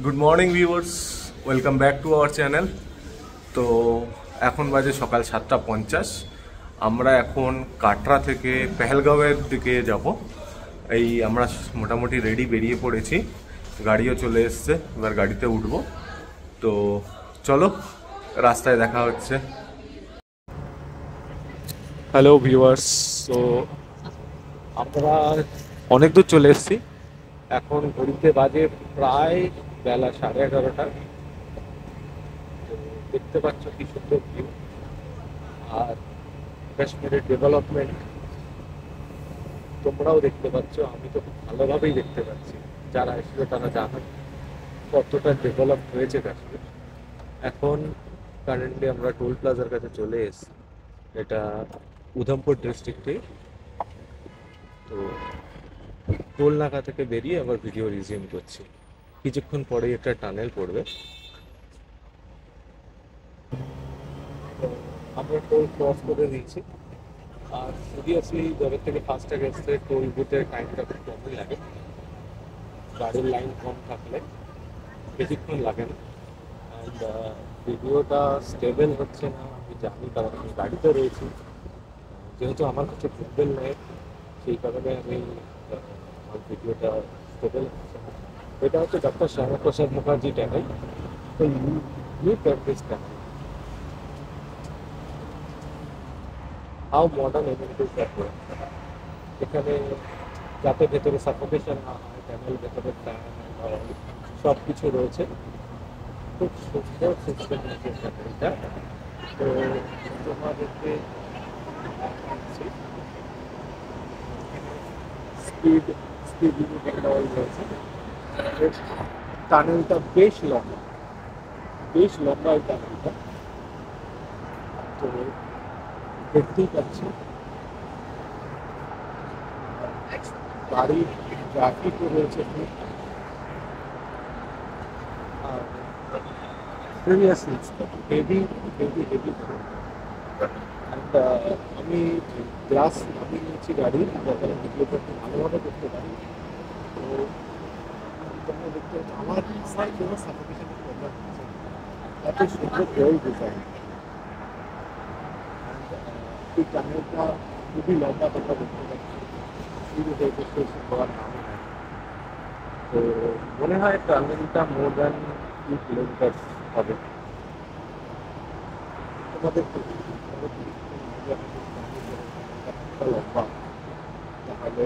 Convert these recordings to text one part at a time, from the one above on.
Good morning viewers, welcome back to our channel. তো এখন বাজে সকাল 7:50। আমরা এখন কাটরা থেকে পেহেলগাঁওয়ের দিকে যাব। এই আমরা মোটামুটি রেডি বেরিয়ে পড়েছি, গাড়িও চলে এসছে, এবার গাড়িতে উঠবো। তো চলো, রাস্তায় দেখা হচ্ছে। হ্যালো ভিউয়ার্স, তো আমরা অনেক দূর চলে এসেছি। এখন ঘড়িতে বাজে প্রায় বেলা 11:30। তো দেখতে পাচ্ছ কি সুন্দর ভিউ, আর কাশ্মীরের ডেভেলপমেন্ট তোমরাও দেখতে পাচ্ছ, আমি তো খুব ভালোভাবেই দেখতে পাচ্ছি। যারা এসেছে তারা জানে কতটা ডেভেলপ হয়েছে কাশ্মীর। এখন কারেন্টলি আমরা টোল প্লাজার কাছে চলে এসেছি, এটা উধমপুর ডিস্ট্রিক্টে। তো টোল নাকা থেকে বেরিয়ে আবার ভিডিও রিজিউম করছি। কিছুক্ষণ পরেই একটা টানেল পড়বে। তো আমরা টোল ক্রস করে দিয়েছি। আর সিরিয়াসলি যবে থেকে ফাস্ট্যাগ এসছে, টোল বুথের টাইমটা খুব কমই লাগে। গাড়ির লাইন কম থাকলে বেশিক্ষণ লাগে না। অ্যান্ড ভিডিওটা স্টেবল হচ্ছে না আমি জানি, কারণ আমি গাড়িতে রয়েছি। যেহেতু আমার কাছে ফুটবল নেই, সেই কারণে আমি আমার ভিডিওটা স্টেবল হচ্ছে না। এটা হচ্ছে ডক্টর শ্যামাপ্রসাদ মুখার্জি ট্যানেল। তো you practice tunnel, how modern amenities আছে এখানে, যাতে ভেতরে সাফোকেশন না হয়। ট্যানেল ভেতরে ফ্যান সব কিছু রয়েছে, খুব সুন্দর সিস্টেম আছে ট্যানেলটা। তো তোমাদেরকে স্পিড স্পিড লিমিট একটা রয়েছে। টানেলটা বেশ লম্বা, বেশ লম্বা এই টানেলটা। তো দেখতেই পাচ্ছি গাড়ি ট্রাফিকও রয়েছে খুব। আর seriously heavy heavy heavy. And আমি গ্লাস নামিয়ে নিয়েছি গাড়ি, যাতে আমি ভিডিওটা একটু ভালোভাবে করতে পারি। তো তোমরা দেখতে পাচ্ছ আমার সাইড কোনো সাফোকেশনের প্রবলেম হচ্ছে না। এত সুন্দর টোল ডিজাইন। এই টানেলটা খুবই লম্বা, তোমরা দেখতে পাচ্ছ। শুরু হয়েছে শেষ হওয়ার নামে নাই। তো মনে হয় টানেলটা মোর দ্যান 2 কিলোমিটার হবে। তোমাদের লম্বা, তাহলে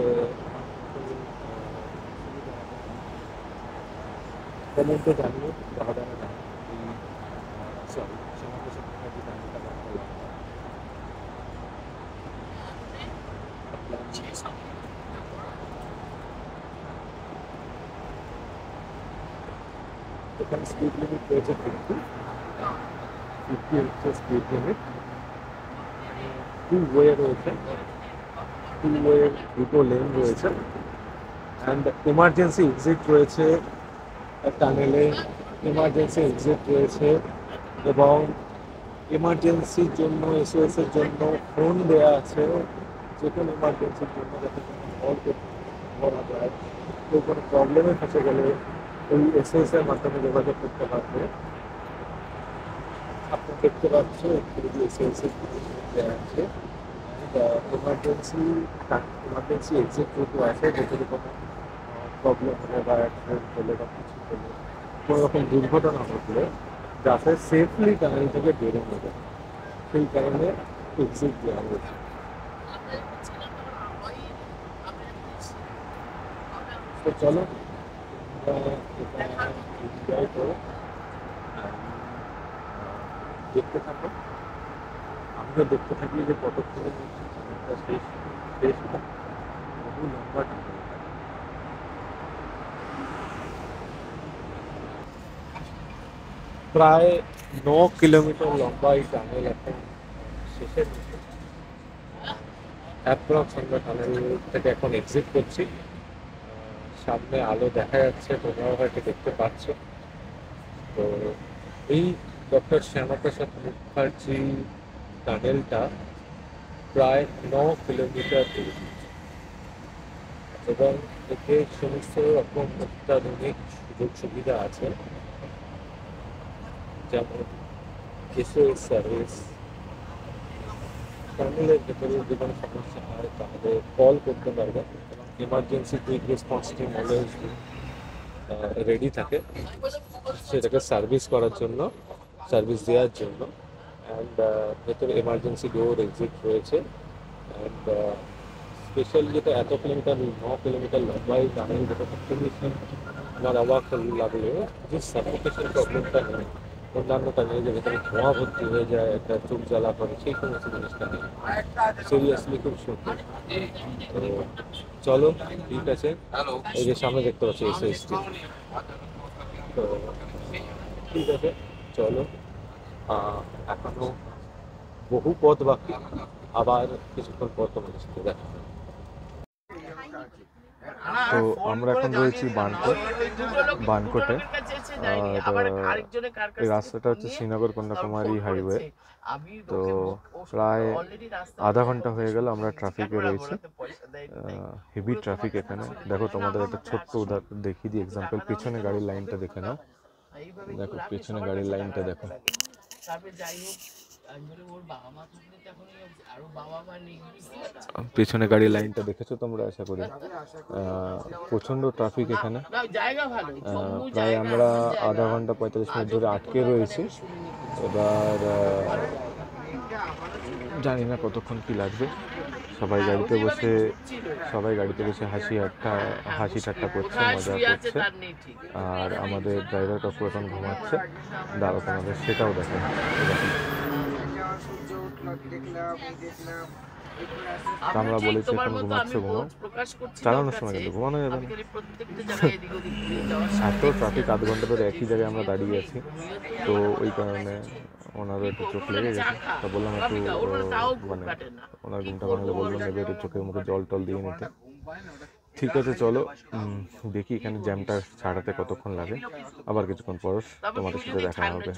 কমেন্টে জানিয়ে যারা যারা জানো এই সরি শ্যামাপ্রসাদ মুখার্জি টানেলটা কতটা লম্বা। এখানে স্পিড লিমিট রয়েছে 50 হচ্ছে স্পিড লিমিট। টু ওয়ে রয়েছে, টু ওয়ে দুটো লেন রয়েছে। অ্যান্ড এমার্জেন্সি এক্সিট রয়েছে টানেলে, এমার্জেন্সি এক্সিট রয়েছে। এবং এমার্জেন্সির জন্য এসওএস এর জন্য ফোন দেওয়া আছে, যে কোনো এমার্জেন্সির জন্য যাতে কোনো কল করা যায়। কেউ কোনো প্রবলেমে ফেসে গেলে ওই এসওএস এর মাধ্যমে যোগাযোগ করতে পারবে। আপনি দেখতে পাচ্ছ একটু এসওএস এর দেওয়া আছে। এমার্জেন্সি এমার্জেন্সি এক্সিট যেহেতু আছে, যেহেতু কোনো প্রবলেম হলে বা অ্যাক্সিডেন্ট হলে বা কিছু হলে, কোনো রকম দুর্ঘটনা ঘটলে যাতে সেফলি টানেল থেকে বেরোনো যায়, সেই কারণে এক্সিট দেওয়া হয়েছে। তো চলো এটা এনজয় করো, দেখতে থাকো। আমিও দেখতে থাকি যে কতক্ষণে চ্যানেলটা শেষ শেষ হয়। বহু লম্বা টানেল, প্রায় 9 কিলোমিটার লম্বা এই টানেল এখন শেষের দিকে। অ্যাপ্রক্স আমরা টানেল থেকে এখন এক্সিট করছি। সামনে আলো দেখা যাচ্ছে, তোমরাও হয়তো দেখতে পাচ্ছ। তো এই ডক্টর শ্যামাপ্রসাদ মুখার্জি টানেলটা প্রায় 9 কিলোমিটার দূর। এবং এতে সমস্ত রকম অত্যাধুনিক সুযোগ সুবিধা আছে, যেমন এসওএস সার্ভিস। টার্মিনালের ভেতরে যদি কোনো সমস্যা হয় তাহলে কল করতে পারবেন এবং emergency quick response team always ready থাকে সেটাকে সার্ভিস করার জন্য, সার্ভিস দেওয়ার জন্য। অ্যান্ড ভেতরে এমার্জেন্সি ডোর এক্সিট রয়েছে। অ্যান্ড স্পেশালি যেটা এত কিলোমিটার 9 কিলোমিটার লম্বা এই টানেল, যেটা ফিনিশিং আমার অবাক লাগলো যে সাফোকেশন প্রবলেমটা নেই। অন্যান্য টানেল যে ভেতরে ধোঁয়া ভর্তি হয়ে যায়, একটা চোখ জ্বালা করে, সেই সমস্ত জিনিসটা নেই। সিরিয়াসলি খুব সুন্দর। তো চলো, ঠিক আছে। এই যে সামনে দেখতে পাচ্ছি এসএসটি। তো ঠিক আছে, চলো। এখনো বহু পথ বাকি, আবার কিছুক্ষণ পর তোমাদের সাথে দেখা হবে। তো আমরা এখন রয়েছি বানকোটে। আর এই রাস্তাটা হচ্ছে শ্রীনগর কন্যাকুমারী হাইওয়ে। তো প্রায় আধা ঘন্টা হয়ে গেল আমরা ট্রাফিকে রয়েছি। হেভি ট্রাফিক এখানে। দেখো, তোমাদের একটা ছোট্ট উদাহরণ দেখিয়ে দিই, এক্সাম্পল। পিছনে গাড়ির লাইনটা দেখে নাও। দেখো, পেছনে গাড়ির লাইনটা দেখো। পেছনে গাড়ির লাইনটা দেখেছো তোমরা, আশা করি। প্রচণ্ড ট্রাফিক এখানে। প্রায় আমরা আধা ঘন্টা 45 মিনিট ধরে আটকে রয়েছি। এবার জানি না কতক্ষণ কি লাগবে। সবাই গাড়িতে বসে হাসি ঠাট্টা করছে, মজা করছে। আর আমাদের ড্রাইভার কাকু এখন ঘুমাচ্ছে। দাঁড়াও, তোমাদের সেটাও দেখেন। আমরা বলেছি এখন ঘুমাচ্ছে, চালানোর সময় কিন্তু ঘুমানো যাবে না। এত ট্রাফিক, আধ ঘন্টা ধরে একই জায়গায় আমরা দাঁড়িয়ে আছি। তো ওই কারণে ওনারও একটু চোখ লেগে গেছে। তা বললাম একটু মানে ওনার ঘুমটা ভাঙলে বললাম এবার একটু চোখে মুখে জল টল দিয়ে নিতে। ঠিক আছে, চলো দেখি এখানে জ্যামটা ছাড়াতে কতক্ষণ লাগে। আবার কিছুক্ষণ পর তোমাদের সাথে দেখা হবে।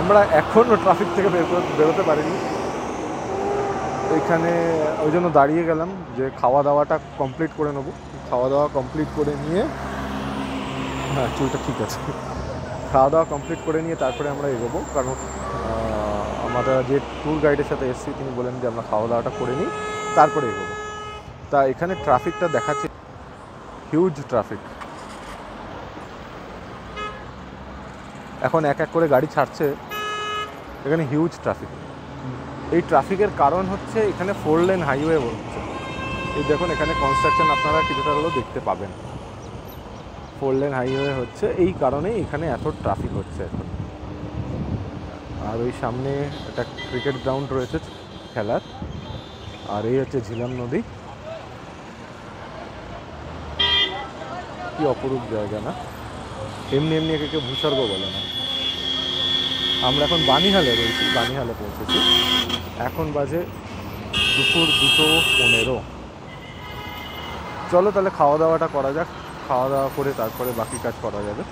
আমরা এখনও ট্রাফিক থেকে বেরোতে পারিনি। এখানে ওই জন্য দাঁড়িয়ে গেলাম যে খাওয়া দাওয়াটা কমপ্লিট করে নেবো। খাওয়া দাওয়া কমপ্লিট করে নিয়ে, হ্যাঁ চুলটা ঠিক আছে, খাওয়া দাওয়া কমপ্লিট করে নিয়ে তারপরে আমরা এগোবো। কারণ আমরা যে ট্যুর গাইডের সাথে এসেছি তিনি বলেন যে আমরা খাওয়া দাওয়াটা করে নিই, তারপরে এগোবো। তা এখানে ট্রাফিকটা দেখাচ্ছে, হিউজ ট্রাফিক। এখন এক এক করে গাড়ি ছাড়ছে, এখানে হিউজ ট্রাফিক। এই ট্রাফিকের কারণ হচ্ছে এখানে 4 লেন হাইওয়ে হচ্ছে। এই দেখুন, এখানে কনস্ট্রাকশন আপনারা কিছুটা হলেও দেখতে পাবেন। 4 লেন হাইওয়ে হচ্ছে, এই কারণেই এখানে এত ট্রাফিক হচ্ছে এখন। আর ওই সামনে একটা ক্রিকেট গ্রাউন্ড রয়েছে খেলার। আর এই হচ্ছে ঝিলাম নদী। কি অপরূপ জায়গা না? এমনি এমনি একে কেউ ভূস্বর্গ বলে না। আমরা এখন বানিহালে রয়েছি, বানিহালে পৌঁছেছি। এখন বাজে দুপুর 2:15। চলো তাহলে খাওয়া দাওয়াটা করা যাক। খাওয়া দাওয়া করে তারপরে বাকি কাজ করা যাবে।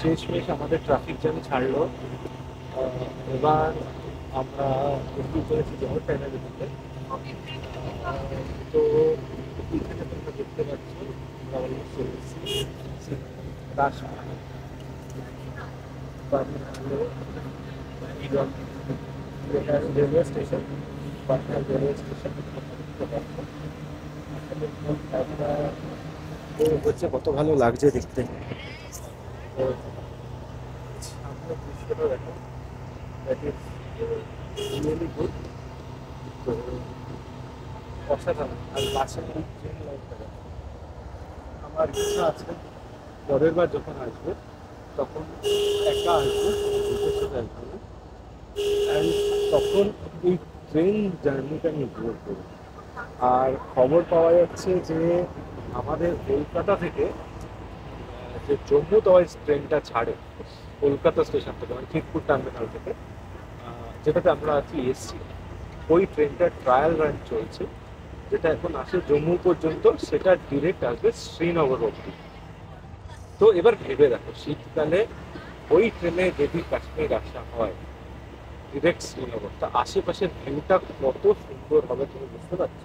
শেষমেশ আমাদের ট্রাফিক জ্যাম ছাড়লো। এবার আমরা একটু করেছি জহর টাইনারের দিকে। তো এখানে তোমরা দেখতে পাচ্ছ আমরা অলমোস্ট চলেছি railway station, Patna railway station. হচ্ছে কত ভালো লাগছে দেখতে। সামনের দৃশ্যটা দেখো, দ্যাট ইজ রিয়েলি গুড। তো অসাধারণ। আর বাসে ট্রেন লাইনটা দেখো। আমার ইচ্ছা আছে পরের বার যখন আসবে তখন একা আসবো, গ্রুপের সাথে আসবো না। অ্যান্ড তখন এই ট্রেন জার্নিটা নিয়ে উপভোগ করবো। আর খবর পাওয়া যাচ্ছে যে আমাদের কলকাতা থেকে যে জম্মু তাওয়াই ট্রেনটা ছাড়ে কলকাতা স্টেশন থেকে, মানে খিদপুর টার্মিনাল থেকে, যেটাতে আমরা আজকে এসছি, ওই ট্রেনটার ট্রায়াল রান চলছে, যেটা এখন আসে জম্মু পর্যন্ত, সেটা ডিরেক্ট আসবে শ্রীনগর অবধি। তো এবার ভেবে দেখো, শীতকালে ওই ট্রেনে যদি কাশ্মীর আসা হয় ডিরেক্ট শ্রীনগর, তা আশেপাশের ভিউটা কত সুন্দর হবে তুমি বুঝতে পারছো?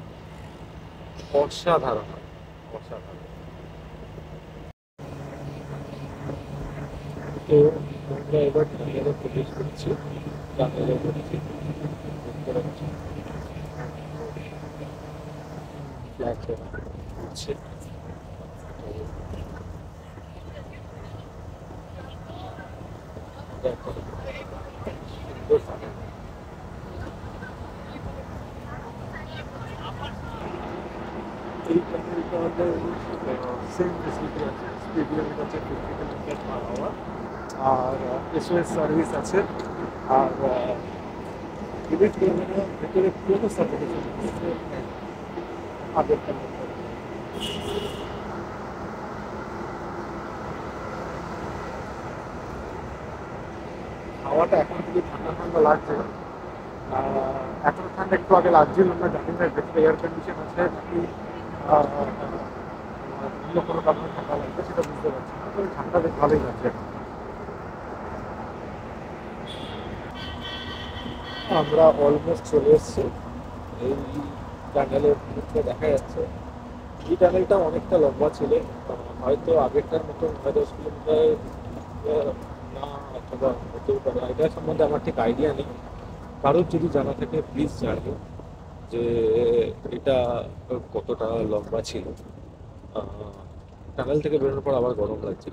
অসাধারণ হবে, অসাধারণ। তো আমরা এবার টানেলে প্রবেশ করছি, টানেলে করছি দেখতে পাচ্ছি ফ্ল্যাট হচ্ছে। দেখো সুন্দর টানেল। এই টানেলটা আমাদের সেম ফেসিলিটি আছে, স্পিড লিমিট আছে 50 কিলোমিটার পার আওয়ার, আর এসওএস সার্ভিস আছে, আর ডিবেট টার্মিনাল ভেতরে কোনো সার্ভিস আগের টার্মিনাল। হাওয়াটা এখন থেকে ঠান্ডা ঠান্ডা লাগছে, এত ঠান্ডা একটু আগে লাগছিল না, জানি না ভেতরে এয়ার কন্ডিশন আছে নাকি অন্য কোনো কারণে ঠান্ডা লাগবে সেটা বুঝতে পারছি না, তবে ঠান্ডা বেশ ভালোই লাগছে এখন। আমরা অলমোস্ট চলে এসেছি, এই টানেলের মুখটা দেখা যাচ্ছে। এই টানেলটা অনেকটা লম্বা ছিল, হয়তো আগেরটার মতো 9-10 কিলোমিটার না, অথবা হতেও পারে, এটা সম্বন্ধে আমার ঠিক আইডিয়া নেই। কারোর যদি জানা থাকে প্লিজ জানিও যে এটা কতটা লম্বা ছিল। টানেল থেকে বেরোনোর পর আবার গরম লাগছে,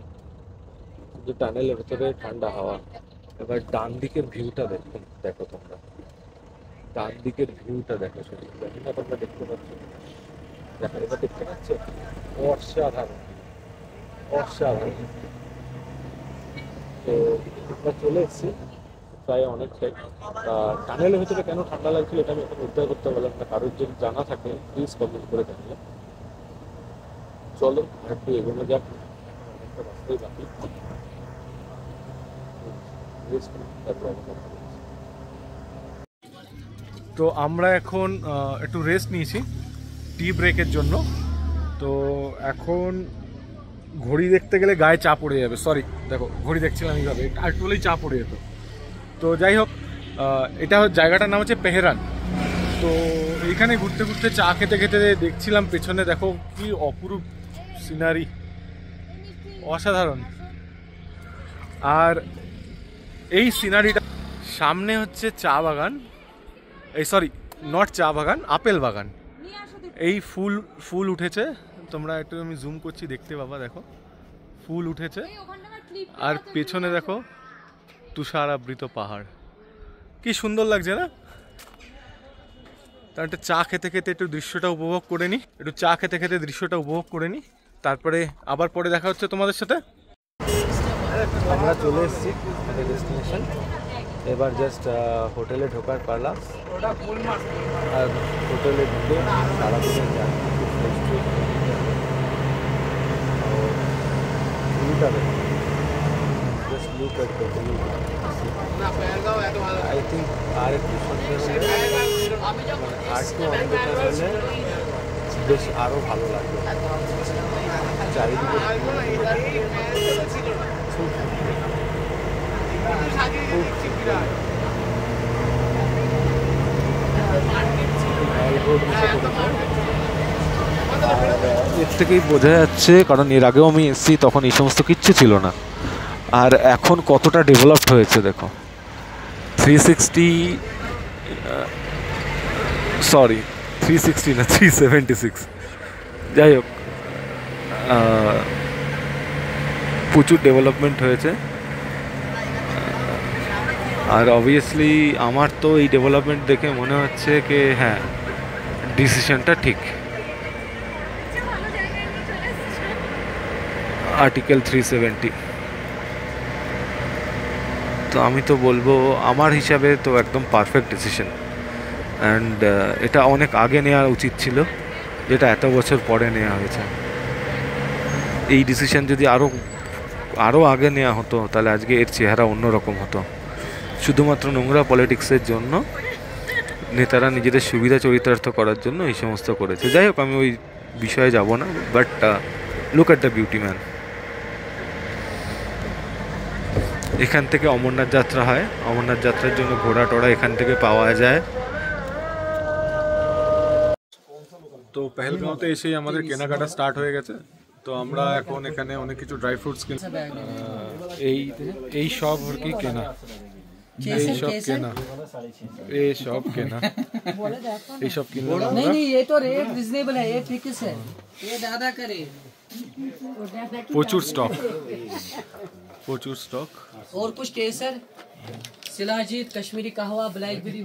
কিন্তু টানেলের ভেতরে ঠান্ডা হাওয়া। এবার ডান দিকের ভিউটা দেখো, দেখো তোমরা ডান দিকের ভিউটা দেখো, শুধু জানি না তোমরা দেখতে পাচ্ছ, দেখো এবার দেখতে পাচ্ছ, অসাধারণ, অসাধারণ। তো আমরা চলে এসেছি প্রায় অনেকটাই। টানেলের ভিতরে কেন ঠান্ডা লাগছিল এটা আমি এখন উদ্ধার করতে পারলাম না, কারোর যদি জানা থাকে প্লিজ কমেন্ট করে জানিয়ে। চলো একটু এগোনো যাক, অনেকটা রাস্তাই বাকি। তো আমরা এখন একটু রেস্ট নিয়েছি টি ব্রেকের জন্য। তো এখন ঘড়ি দেখতে গেলে গায়ে চা পড়ে যাবে, সরি দেখো ঘড়ি দেখছিলাম এইভাবে, আর একটু হলেই চা পড়ে যেত। তো যাই হোক, এটা জায়গাটার নাম হচ্ছে পেহেরান। তো এইখানে ঘুরতে ঘুরতে চা খেতে খেতে দেখছিলাম পেছনে, দেখো কি অপরূপ সিনারি, অসাধারণ। আর এই সিনারিটা সামনে হচ্ছে চা বাগান, এই সরি নট চা বাগান, আপেল বাগান। এই ফুল ফুল উঠেছে, তোমরা একটু আমি জুম করছি দেখতে পাবা, দেখো ফুল উঠেছে। আর পেছনে দেখো তুষার আবৃত পাহাড়, কি সুন্দর লাগছে না? তার একটা চা খেতে খেতে একটু দৃশ্যটা উপভোগ করে নিই, একটু চা খেতে খেতে দৃশ্যটা উপভোগ করে নিই, তারপরে আবার পরে দেখা হচ্ছে তোমাদের সাথে। আমরা চলে এসেছি আমাদের ডেস্টিনেশন, এবার জাস্ট হোটেলে ঢোকার পালা। আর হোটেলে ঢুকে সারাদিনের just look at the view. I think আর একটু সুন্দর হলে, আর একটু অন্ধকার হলে বেশ আরও ভালো লাগবে। চারিদিকে খুব এর থেকেই বোঝা যাচ্ছে, কারণ এর আগেও আমি এসেছি তখন এই সমস্ত কিচ্ছু ছিল না, আর এখন কতটা ডেভেলপড হয়েছে দেখো। 360 সরি 360 না 376, যাই হোক প্রচুর ডেভেলপমেন্ট হয়েছে। আর অবভিয়াসলি আমার তো এই ডেভেলপমেন্ট দেখে মনে হচ্ছে যে হ্যাঁ, ডিসিশনটা ঠিক। আর্টিকেল 370, তো আমি তো বলবো আমার হিসাবে তো একদম পারফেক্ট ডিসিশন। অ্যান্ড এটা অনেক আগে নেওয়া উচিত ছিল, যেটা এত বছর পরে নেওয়া হয়েছে। এই ডিসিশন যদি আরও আগে নেওয়া হতো তাহলে আজকে এর চেহারা অন্যরকম হতো। শুধুমাত্র নোংরা পলিটিক্সের জন্য নেতারা নিজেদের সুবিধা চরিতার্থ করার জন্য এই সমস্ত করেছে। যাই হোক, আমি ওই বিষয়ে যাব না, but look at the beauty man. এখান থেকে অমরনাথ যাত্রা হয়, অমরনাথ যাত্রার জন্য ঘোড়া টোড়া এখান থেকে পাওয়া যায়। তো পেহেলগাঁওতে এসেই আমাদের কেনাকাটা স্টার্ট হয়ে গেছে। তো আমরা এখন এখানে অনেক কিছু ড্রাই ফ্রুটস কিনে এই সব আর কি কেনা, এই সব কেনা, এই সব কেনা, এই সব কিনলাম আমরা। नहीं ये तो रेट रिजनेबल है, ये फिक्स है, ये ज्यादा करे। প্রচুর স্টক, প্রচুর স্টক। और कुछ केसर, शिलाजीत, कश्मीरी कहवा, ब्लैकबेरी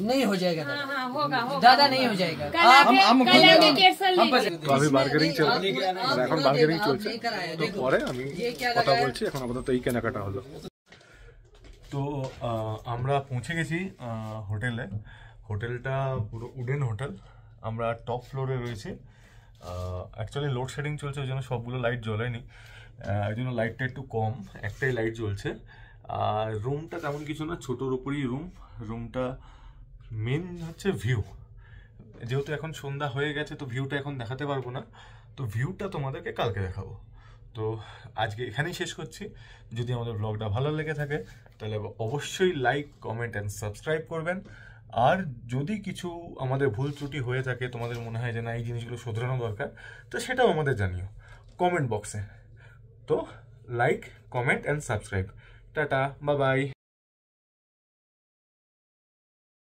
नहीं हो जाएगा, ज्यादा नहीं हो जाएगा। তো আমি বার্গেনিং চলছে, এখন বার্গেনিং চলছে, তো পরে আমি কথা বলছি। এখন আপাতত এই কেনাকাটা হলো। তো আমরা পৌঁছে গেছি হোটেলে। হোটেলটা পুরো উডেন হোটেল, আমরা টপ ফ্লোরে রয়েছি। অ্যাকচুয়ালি লোডশেডিং চলছে, ওই জন্য সবগুলো লাইট জ্বলেনি, এই জন্য লাইটটা একটু কম, একটাই লাইট জ্বলছে। আর রুমটা তেমন কিছু না, ছোটোর উপরই রুমটা মেন হচ্ছে ভিউ। যেহেতু এখন সন্ধ্যা হয়ে গেছে তো ভিউটা এখন দেখাতে পারবো না, তো ভিউটা তোমাদেরকে কালকে দেখাবো। তো আজকে এখানেই শেষ করছি। যদি আমাদের ব্লগটা ভালো লেগে থাকে তাহলে অবশ্যই লাইক, কমেন্ট অ্যান্ড সাবস্ক্রাইব করবেন। আর যদি কিছু আমাদের ভুল ত্রুটি হয়ে থাকে, তোমাদের মনে হয় যে না এই জিনিসগুলো শোধরানো দরকার, তো সেটাও আমাদের জানিও কমেন্ট বক্সে। তো like, comment and subscribe. Tata, bye bye.